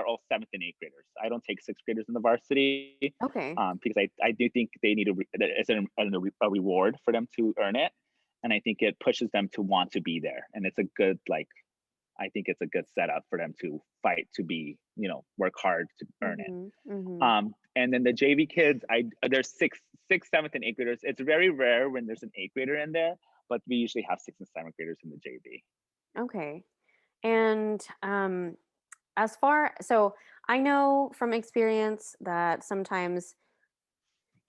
all seventh and eighth graders. I don't take sixth graders in the varsity Okay. because I do think they need it's a reward for them to earn it, and I think it pushes them to want to be there, and it's a good I think it's a good setup for them to fight to be work hard to earn it. Mhm. Mhm. And then the JV kids, there's sixth, seventh, and eighth graders. It's very rare when there's an eighth grader in there, but we usually have sixth and seventh graders in the JV. Okay. And as far so I know from experience that sometimes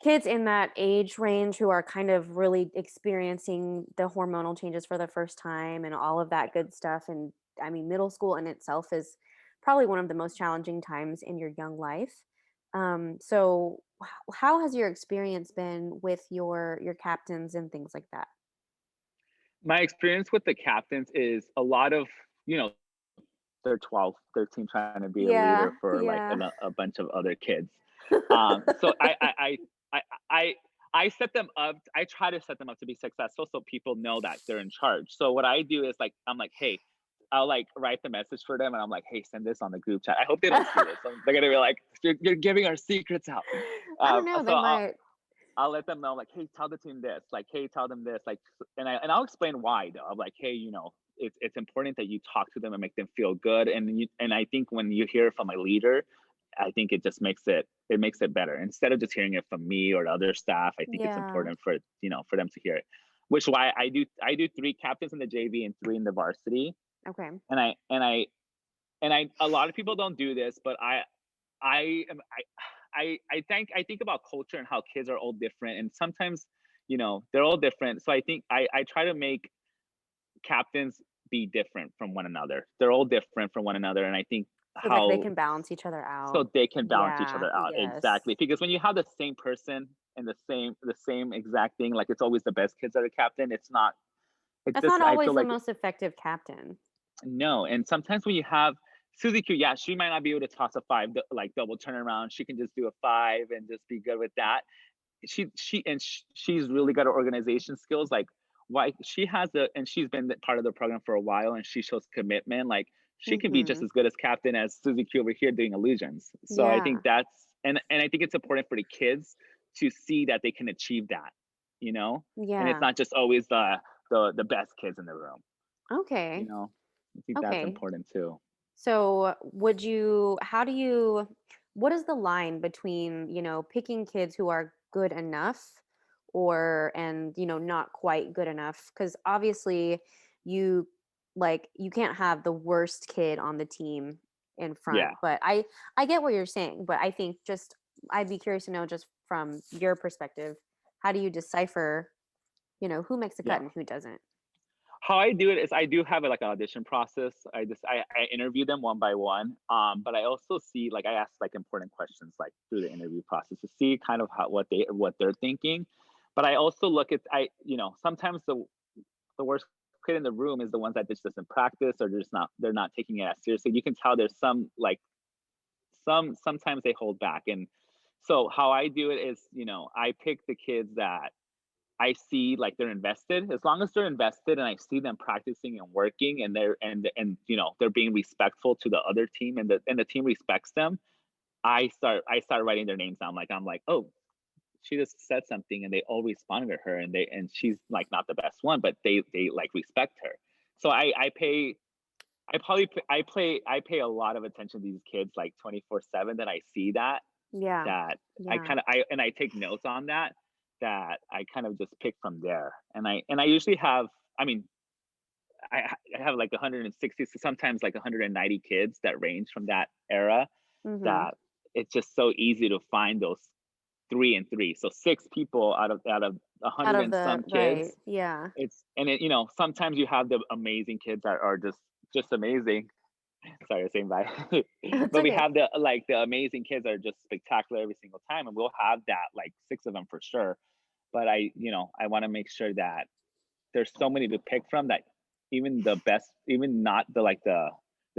kids in that age range who are kind of really experiencing the hormonal changes for the first time and all of that good stuff, and I mean middle school in itself is probably one of the most challenging times in your young life. So how has your experience been with your captains and things like that? My experience with the captains is a lot of you know they're 12, 13, trying to be a leader Yeah, for like yeah. a bunch of other kids. So I I I set them up. I try to set them up to be successful, so people know that they're in charge. So what I do is I'm like, hey, I'll like write the message for them, and I'm like, hey, send this on the group chat. I hope they don't see this. They're gonna be like, you're giving our secrets out. I don't know, So they might. I'll let them know, like, hey, tell the team this, like, hey, tell them this, like, and I'll explain why though. I'm like, hey, it's important that you talk to them and make them feel good, and I think when you hear it from a leader, I think it just makes it better instead of just hearing it from me or the other staff. I think it's Yeah. important for them to hear it, which why I do three captains in the JV and three in the varsity, Okay. and I a lot of people don't do this, but I am I think about culture and how kids are all different, and sometimes, they're all different. So I think I try to make captains be different from one another. They're all different from one another, and I think So like they how can balance each other out. so they can balance each Yeah, other out. yes. Exactly. Because when you have the same person and the same exact thing, like it's always the best kids that are captain, it's not it That's just not I feel always the like most effective captain. no. And sometimes when you have Suzy Q, yeah, she might not be able to toss a five, like double turnaround. She can just do a five and just be good with that. She's really got her organization skills. Like why she has the and she's been part of the program for a while, and she shows commitment. Like she can be just Mhm. as good as captain as Suzy Q over here doing illusions. So I think Yeah. that's and I think it's important for the kids to see that they can achieve that, you know, and it's Yeah. not just always the best kids in the room. you Okay. know I think that's Okay. important too. So, would you how do you what is the line between, picking kids who are good enough or and, not quite good enough? Cuz obviously you you can't have the worst kid on the team in Yeah, front. But I get what you're saying, but I think just I'd be curious to know just from your perspective, how do you decipher, who makes the cut yeah. and who doesn't? How I do it is I do have like an audition process. I interview them one by one. But I also see like I ask like important questions like through the interview process to see kind of what they're thinking. But I also look at sometimes the worst kid in the room is the ones that just doesn't practice or they're not taking it as seriously. You can tell there's some like sometimes they hold back. And so how I do it is, I pick the kids that I see like they're invested. As long as they're invested and I see them practicing and working and they're being respectful to the other team and the team respects them, I start writing their names down. Like I'm like, oh, she just said something and they all responded to her and she's like not the best one, but they like respect her. So I pay I probably I pay a lot of attention to these kids like 24/7 that I see Yeah. that I Yeah. kind of I take notes on that I kind of just pick from there. And I usually have I mean I have like 160 to sometimes like 190 kids that range from that era Mhm. that it's just so easy to find those 3 and 3. So 6 people out of a Out hundred of and the some right. kids. Yeah. It's and it sometimes you have the amazing kids that are just amazing. Sorry, saying bye. It's But we okay. have the amazing kids that are just spectacular every single time, and we'll have that like 6 of them for sure. But I want to make sure that there's so many to pick from that even the best, even not the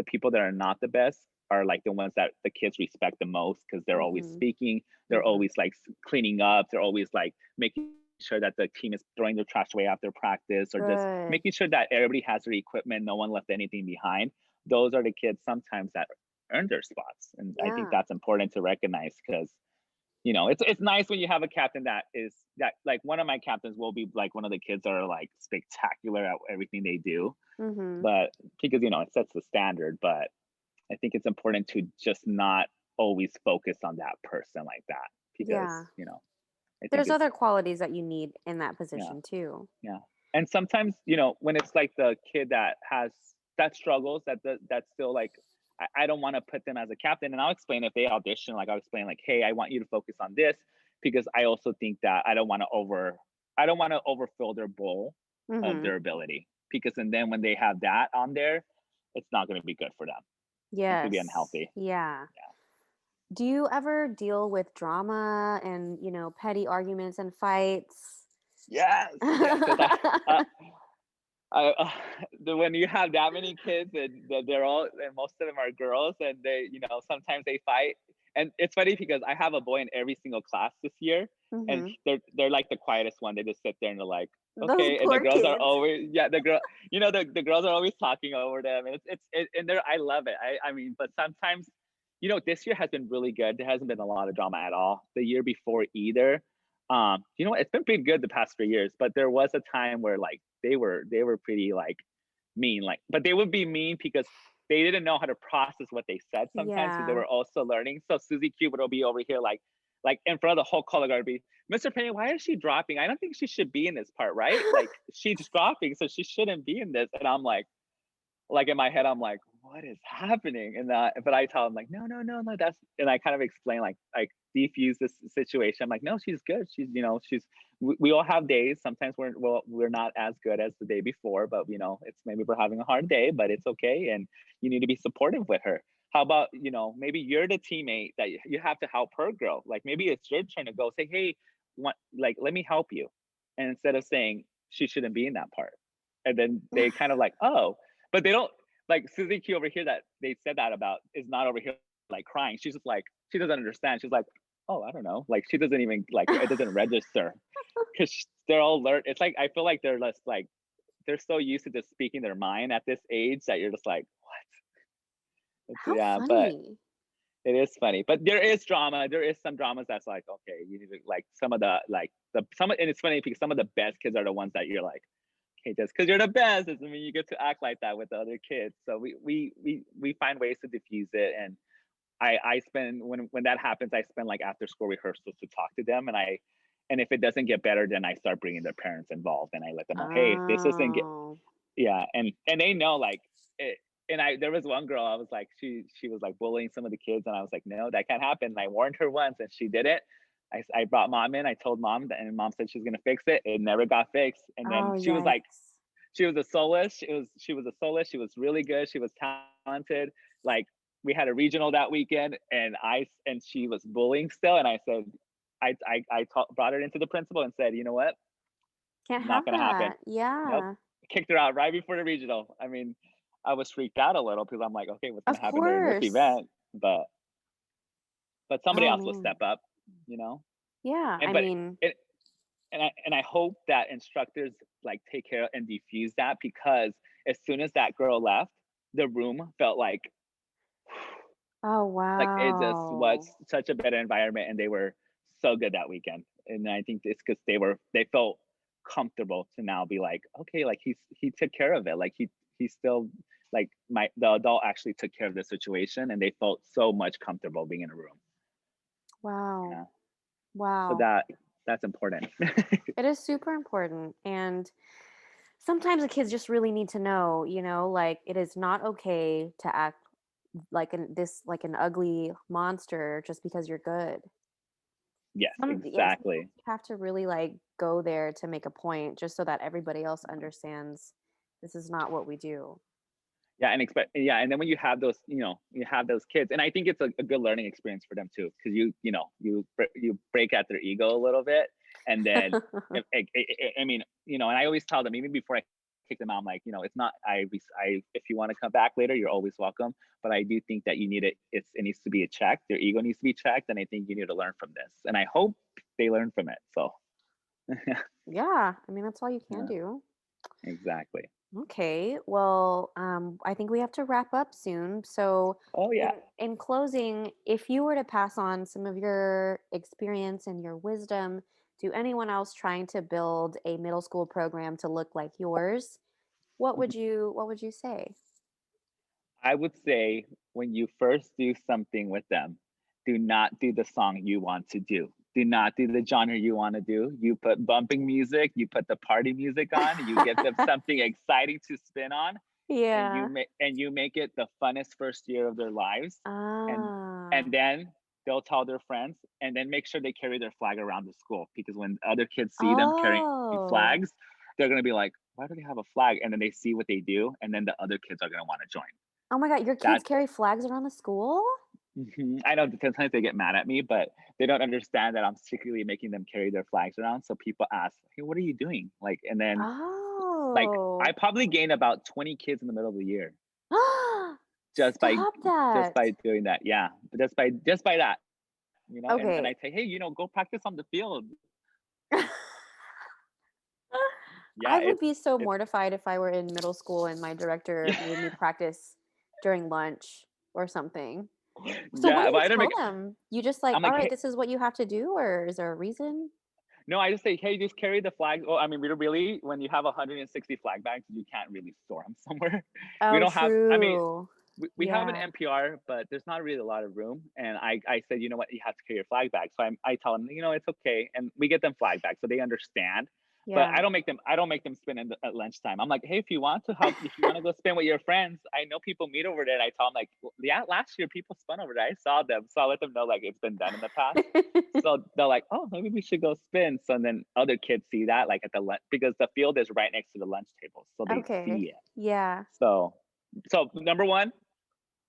people that are not the best are like the ones that the kids respect the most because they're always Mhm. speaking, they're Mhm. always like cleaning up, they're always like making sure that the team is throwing their trash away after practice or just Good. making sure that everybody has their equipment, no one left anything behind. Those are the kids sometimes that earn their spots, and I think Yeah. that's important to recognize because it's nice when you have a captain that like one of my captains will be like one of the kids that are like spectacular at everything they do, Mhm. but because it sets the standard. But I think it's important to just not always focus on that person like that because Yeah. I think There's it's other qualities that you need in that yeah. position too. Yeah. And sometimes, when it's like the kid that struggles, that's still like, I don't want to put them as a captain. And I'll explain if they audition, like I'll explain like, hey, I want you to focus on this because I also think that I don't want to overfill their bowl of Mhm. their ability because and then when they have that on there, it's not going to be good for them. It's going to be Yes. unhealthy. Yeah. Yeah. Do you ever deal with drama and, petty arguments and fights? Yes. Yes. Because when you have that many kids and they're all and most of them are girls and they sometimes they fight and it's funny because I have a boy in every single class this year and Mhm. they're like the quietest one. They just sit there and they're like Those okay, and the poor girls are kids. always the girl the girls are always talking over them and and they're I love it. I mean but sometimes this year has been really good. There hasn't been a lot of drama at all the year before either. It's been pretty good the past 3 years, but there was a time where like they were pretty like mean, like, but they would be mean because they didn't know how to process what they said sometimes because they Yeah. were also learning. So Susie Q would be over here like in front of the whole color guard be, Mr. Pena, why is she dropping? I don't think she should be in this part, right? Like she's dropping, so she shouldn't be in this. And I'm like in my head, I'm like, what is happening? And but I tell him like, no, no, no, no, that's, and I kind of explain like defuse this situation. I'm like, no, she's good. She's, we all have days. Sometimes we're not as good as the day before, but it's maybe we're having a hard day, but it's okay. And you need to be supportive with her. How about, maybe you're the teammate that you have to help her grow. Like maybe it's your turn to go say, hey, let me help you. And instead of saying she shouldn't be in that part. And then they kind of like, oh, but they don't, like Suzuki over here that they said that about is not over here like crying. She's just like, she doesn't understand. She's like, oh, I don't know. Like she doesn't even like it doesn't register because they're all learned. It's like I feel like they're less like they're so used to just speaking their mind at this age that you're just like, what? How Yeah, but funny. it is funny. But there is drama. There is some dramas that's like, okay, you need to like some of the like the some and it's funny because some of the best kids are the ones that you're like, okay, just because you're the best doesn't mean you get to act like that with the other kids. So we find ways to diffuse it, and I spend when that happens, I spend like after school rehearsals to talk to them, and if it doesn't get better, then I start bringing their parents involved, and I let them know, hey, if this doesn't get, Oh. yeah, and they know like it. And there was one girl I was like she was like bullying some of the kids, and I was like, no, that can't happen. And I warned her once, and she did it. I brought mom in. I told mom that, and mom said she's gonna fix it. It never got fixed. And then Oh, she was like, yikes. she was a soloist. She was a soloist. She was really good. She was talented. Like we had a regional that weekend, and she was bullying still. And I said, brought her into the principal and said, you know what, Can't not have gonna happen. that. Nope, Yeah. kicked her out right before the regional. I mean, I was freaked out a little because I'm like, okay, what's gonna Of happen during this course. event? But somebody Oh, else will man. step up, you know. Yeah, And I but mean, it, and I hope that instructors like take care and diffuse that, because as soon as that girl left, the room felt oh, like it just was wow. such a better environment, and they were so good that weekend. And I think it's because they felt comfortable to now be like, okay, like he took care of it. Like he still like the adult actually took care of the situation, and they felt so much comfortable being in a room. You Wow. know, so Wow. that's important. It is super important. And sometimes the kids just really need to know, like it is not okay to act like an ugly monster just because you're good. Yes, Sometimes exactly. you have to really like go there to make a point just so that everybody else understands this is not what we do. Yeah, and expect, yeah, and then when you have those, you have those kids, and I think it's a good learning experience for them too, because you break at their ego a little bit, and then I mean, and I always tell them even before I kick them out, I'm like, it's not I if you want to come back later, you're always welcome, but I do think that you need it needs to be a check. Their ego needs to be checked, and I think you need to learn from this, and I hope they learn from it. So Yeah, I mean that's all you can yeah, do. exactly. Okay, well, I think we have to wrap up soon. So, Oh yeah. in closing, if you were to pass on some of your experience and your wisdom to anyone else trying to build a middle school program to look like yours, what would you say? I would say when you first do something with them, do not do the song you want to do. Do not do the genre you want to do. You put bumping music, you put the party music on, you get them something exciting to spin on, and Yeah. you make it the funnest first year of their lives. And Ah. and then they'll tell their friends, and then make sure they carry their flag around the school, because when other kids see them carrying Oh. flags, they're gonna be like, why do they have a flag? And then they see what they do, and then the other kids are gonna want to join. Oh my god, your kids That's carry flags around the school? Mhm. I know that sometimes they get mad at me, but they don't understand that I'm secretly making them carry their flags around. So people ask, "Hey, what are you doing?" Like, and then like I Oh. probably gain about 20 kids in the middle of the year just by Stop just that. by doing that. Yeah, but just by that, and I Okay. say, "Hey, go practice on the field." Yeah, I would be so it's mortified if I were in middle school and my director yeah, made me practice during lunch or something. So what do yeah. But you I don't tell make. them? You just like, I'm "All like, right, "Hey, this is what you have to do," or is there a reason? no." I just say, "Hey, just carry the flag." Well, I mean, we don't really, when you have 160 flag bags, you can't really store them somewhere. We Oh, don't have. I mean, true. we have an Yeah. NPR, but there's not really a lot of room. And I said, you know what, you have to carry your flag bag. So I tell them, it's okay. And we get them flag bags so they understand. But Yeah. I don't make them spin at lunchtime. I'm like, hey, if you want to go spin with your friends, I know people meet over there. And I tell them like, "Well, yeah, last year people spun over there. I saw them, so I let them know like it's been done in the past. So they're like, oh, maybe we should go spin. So then other kids see that like at the lunch because the field is right next to the lunch table, so they Okay. see it. Yeah. So number one,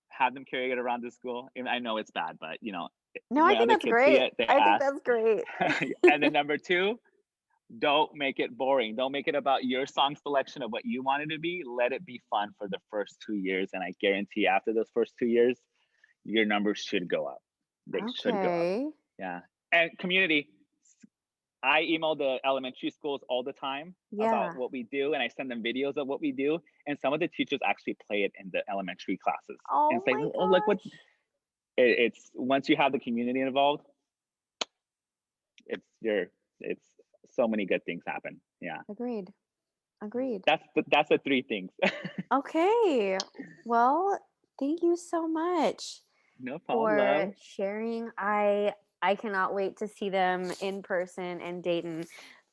have them carry it around the school. And I know it's bad, but No, I when think other that's kids see great. it, they I think ask. that's great. And then number two, don't make it boring. Don't make it about your song selection of what you want it to be. Let it be fun for the first 2 years. And I guarantee after those first 2 years, your numbers should go up. They should go up. Okay. Yeah. And community, I email the elementary schools all the time about Yeah. what we do, and I send them videos of what we do. And some of the teachers actually play it in the elementary classes and Oh say, my "Oh, look what gosh. it's." Once you have the community involved, it's your it's so many good things happen. Yeah, Agreed. Agreed. that's the three things. Okay. Well, thank you so much No problem, for love. sharing. I cannot wait to see them in person in Dayton.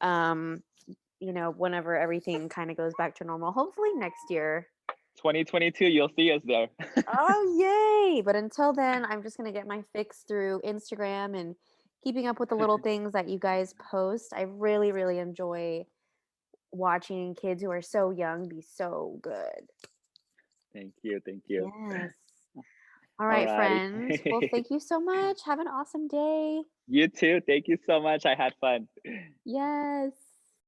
Um, whenever everything kind of goes back to normal. Hopefully next year. 2022, you'll see us there. Oh, yay! But until then, I'm just going to get my fix through Instagram and keeping up with the little things that you guys post. I really, really enjoy watching kids who are so young be so good. Thank you, thank you. Yes. All All right, righty. friends. Well, thank you so much. Have an awesome day. You too. Thank you so much. I had fun. Yes.